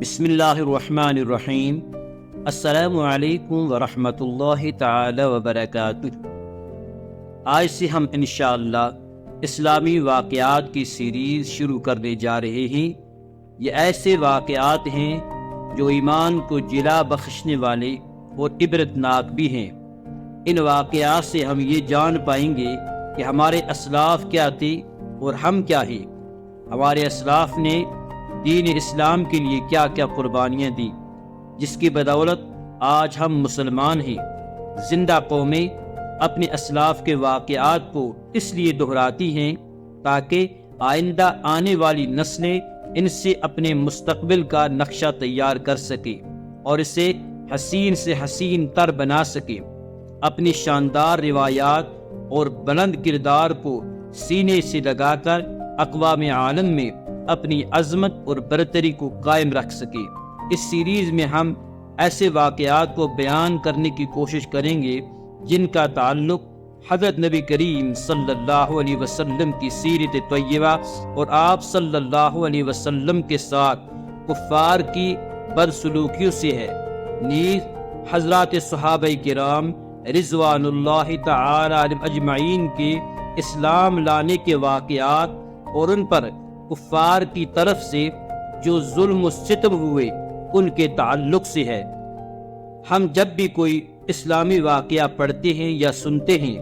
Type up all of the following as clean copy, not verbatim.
بسم اللہ الرحمن الرحیم۔ السلام علیکم ورحمۃ اللہ تعالی وبرکاتہ۔ آج سے ہم انشاءاللہ اسلامی واقعات کی سیریز شروع کرنے جا رہے ہیں۔ یہ ایسے واقعات ہیں جو ایمان کو جلا بخشنے والے اور عبرتناک بھی ہیں۔ ان واقعات سے ہم یہ جان پائیں گے کہ ہمارے اسلاف کیا تھے اور ہم کیا ہیں۔ ہمارے اسلاف نے دین اسلام کے لیے کیا کیا قربانیاں دیں، جس کی بدولت آج ہم مسلمان ہیں۔ زندہ قومیں اپنے اسلاف کے واقعات کو اس لیے دہراتی ہیں تاکہ آئندہ آنے والی نسلیں ان سے اپنے مستقبل کا نقشہ تیار کر سکیں اور اسے حسین سے حسین تر بنا سکیں۔ اپنی شاندار روایات اور بلند کردار کو سینے سے لگا کر اقوام عالم میں اپنی عظمت اور برتری کو قائم رکھ سکے۔ اس سیریز میں ہم ایسے واقعات کو بیان کرنے کی کوشش کریں گے جن کا تعلق حضرت نبی کریم صلی اللہ علیہ وسلم کی سیرت طیبہ اور آپ صلی اللہ علیہ وسلم کے ساتھ کفار کی بدسلوکیوں سے ہے۔ نیز حضرات صحابہ کرام رضوان اللہ تعالی علیہم اجمعین کے اسلام لانے کے واقعات اور ان پر کفار کی طرف سے جو ظلم و ستم ہوئے ان کے تعلق سے ہے۔ ہم جب بھی کوئی اسلامی واقعہ پڑھتے ہیں یا سنتے ہیں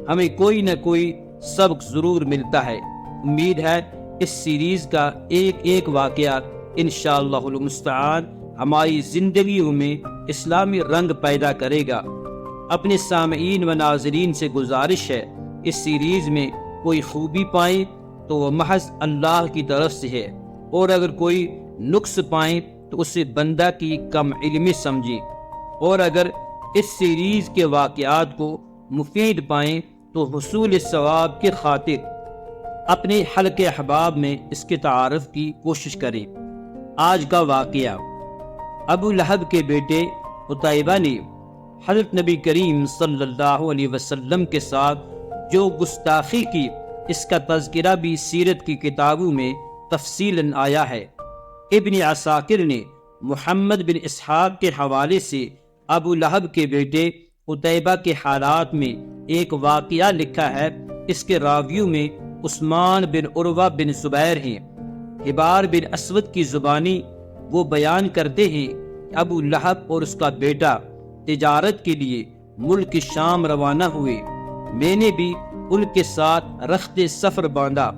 ہمیں کوئی نہ کوئی سبق ضرور ملتا ہے۔ امید ہے اس سیریز کا ایک ایک واقعہ انشاءاللہ المستعان ہماری زندگیوں میں اسلامی رنگ پیدا کرے گا۔ اپنے سامعین و ناظرین سے گزارش ہے اس سیریز میں کوئی خوبی پائیں تو وہ محض اللہ کی طرف سے ہے، اور اگر کوئی نقص پائیں تو اسے بندہ کی کم علمی سمجھیں، اور اگر اس سیریز کے واقعات کو مفید پائیں تو حصول ثواب کی خاطر اپنے حلقے احباب میں اس کے تعارف کی کوشش کریں۔ آج کا واقعہ، ابو لہب کے بیٹے عتیبہ نے حضرت نبی کریم صلی اللہ علیہ وسلم کے ساتھ جو گستاخی کی اس کا تذکرہ بھی سیرت کی کتابوں میں تفصیلاً آیا ہے۔ ابن عساکر نے محمد بن اسحاق کے حوالے سے ابو لہب کے بیٹے عتیبہ کے حالات میں ایک واقعہ لکھا ہے۔ اس کے راویوں میں عثمان بن عروہ بن زبیر ہیں۔ حبار بن اسود کی زبانی وہ بیان کرتے ہیں کہ ابو لہب اور اس کا بیٹا تجارت کے لیے ملک شام روانہ ہوئے۔ میں نے بھی ان کے ساتھ رخت سفر باندھا۔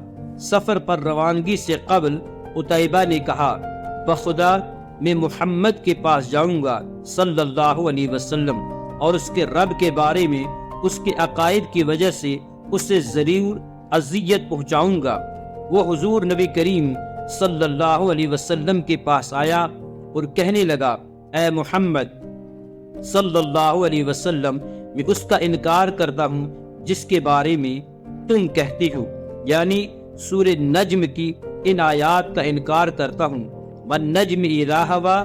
سفر پر روانگی سے قبل عتیبہ نے کہا، بخدا میں محمد کے پاس جاؤں گا صلی اللہ علیہ وسلم اور اس کے رب کے بارے میں اس کے عقائد کی وجہ سے اسے ضرور اذیت پہنچاؤں گا۔ وہ حضور نبی کریم صلی اللہ علیہ وسلم کے پاس آیا اور کہنے لگا، اے محمد صلی اللہ علیہ وسلم، میں اس کا انکار کرتا ہوں جس کے بارے میں تم کہتے ہو، یعنی سورہ نجم کی ان آیات کا انکار کرتا ہوں۔ وَالنَّجْمِ إِذَا هَوَىٰ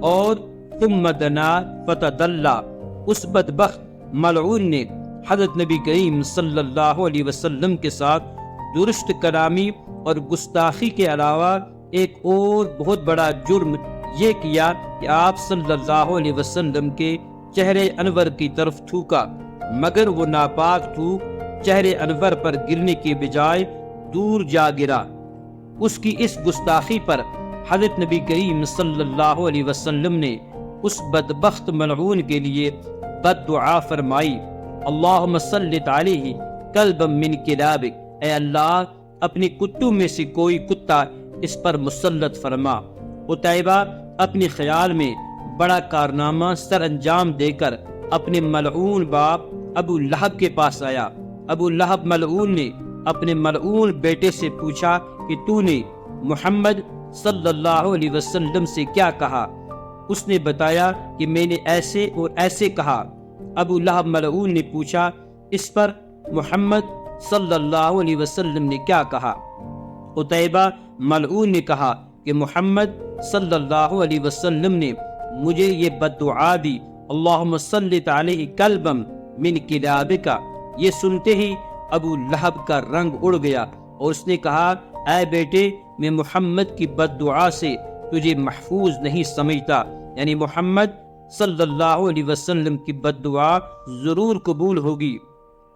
اور ثُمَّ دَنَا فَتَدَلَّىٰ۔ اس بدبخت ملعون نے حضرت نبی کریم صلی اللہ علیہ وسلم کے ساتھ درست کلامی اور گستاخی کے علاوہ ایک اور بہت بڑا جرم یہ کیا کہ آپ صلی اللہ علیہ وسلم کے چہرے انور کی طرف تھوکا، مگر وہ ناپاک تھوک چہرے انور پر گرنے کے بجائے دور جا گرا۔ اس کی اس گستاخی پر حضرت نبی کریم صلی اللہ علیہ وسلم نے اس بدبخت ملعون کے لیے بد دعا فرمائی، اللہم سلط علیہ کلبا من کلابک، اے اللہ اپنی کتوں میں سے کوئی کتا اس پر مسلط فرما۔ عتیبہ اپنے خیال میں بڑا کارنامہ سر انجام دے کر اپنے ملعون باپ ابو لہب کے پاس آیا۔ ابو لہب ملعون نے اپنے ملعون بیٹے سے پوچھا کہ تو نے محمد صلی اللہ علیہ وسلم سے کیا کہا؟ اس نے بتایا کہ میں نے ایسے اور ایسے کہا۔ ابو لہب ملعون نے پوچھا، اس پر محمد صلی اللہ علیہ وسلم نے کیا کہا؟ عتیبہ ملعون نے کہا کہ محمد صلی اللہ علیہ وسلم نے مجھے یہ بد دعا دی، اللہم سلط علیہ کلبا من کلابک۔ یہ سنتے ہی ابو لہب کا رنگ اڑ گیا اور اس نے کہا، اے بیٹے، میں محمد کی بد دعا سے تجھے محفوظ نہیں سمجھتا، یعنی محمد صلی اللہ علیہ وسلم کی بد دعا ضرور قبول ہوگی۔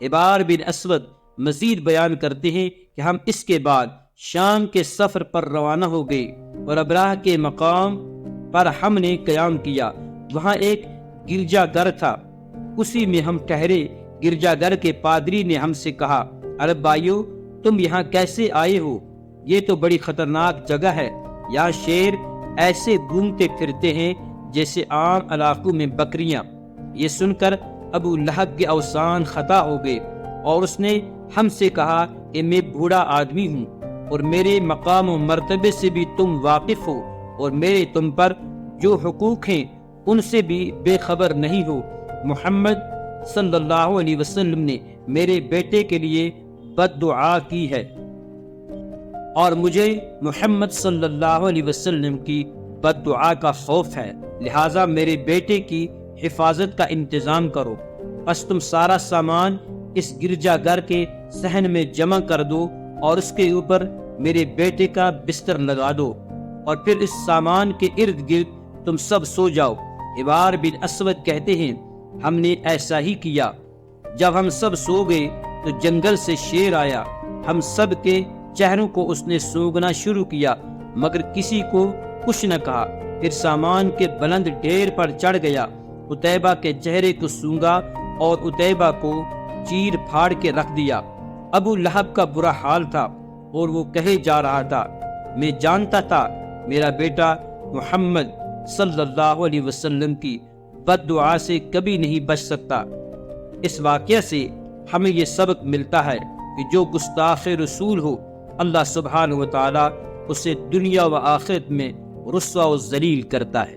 عبار بن اسود مزید بیان کرتے ہیں کہ ہم اس کے بعد شام کے سفر پر روانہ ہو گئے اور ابراہ کے مقام پر ہم نے قیام کیا۔ وہاں ایک گرجا گھر تھا، اسی میں ہم ٹھہرے۔ گرجا گھر کے پادری نے ہم سے کہا، ارے بھائیو، تم یہاں کیسے آئے ہو؟ یہ تو بڑی خطرناک جگہ ہے، یہاں شیر ایسے گھومتے پھرتے ہیں جیسے عام علاقوں میں بکریاں۔ یہ سن کر ابو لہب کے اوسان خطا ہو گئے اور اس نے ہم سے کہا کہ میں بوڑھا آدمی ہوں اور میرے مقام و مرتبے سے بھی تم واقف ہو اور میرے تم پر جو حقوق ہیں ان سے بھی بے خبر نہیں ہو۔ محمد صلی اللہ علیہ وسلم نے میرے بیٹے کے لیے بد دعا کی ہے اور مجھے محمد صلی اللہ علیہ وسلم کی بد دعا کا خوف ہے، لہٰذا میرے بیٹے کی حفاظت کا انتظام کرو۔ بس تم سارا سامان اس گرجا گھر کے صحن میں جمع کر دو اور اس کے اوپر میرے بیٹے کا بستر لگا دو اور پھر اس سامان کے ارد گرد تم سب سو جاؤ۔ عبار بن اسود کہتے ہیں، ہم نے ایسا ہی کیا۔ جب ہم سب سو گئے تو جنگل سے شیر آیا، ہم سب کے چہروں کو اس نے سونگنا شروع کیا مگر کسی کو کچھ نہ کہا۔ پھر سامان کے بلند ڈھیر پر چڑھ گیا، عتیبہ کے چہرے کو سونگا اور عتیبہ کو چیر پھاڑ کے رکھ دیا۔ ابو لہب کا برا حال تھا اور وہ کہے جا رہا تھا، میں جانتا تھا میرا بیٹا محمد صلی اللہ علیہ وسلم کی بد دعا سے کبھی نہیں بچ سکتا۔ اس واقعہ سے ہمیں یہ سبق ملتا ہے کہ جو گستاخ رسول ہو، اللہ سبحانہ و تعالی اسے دنیا و آخرت میں رسوا و ذلیل کرتا ہے۔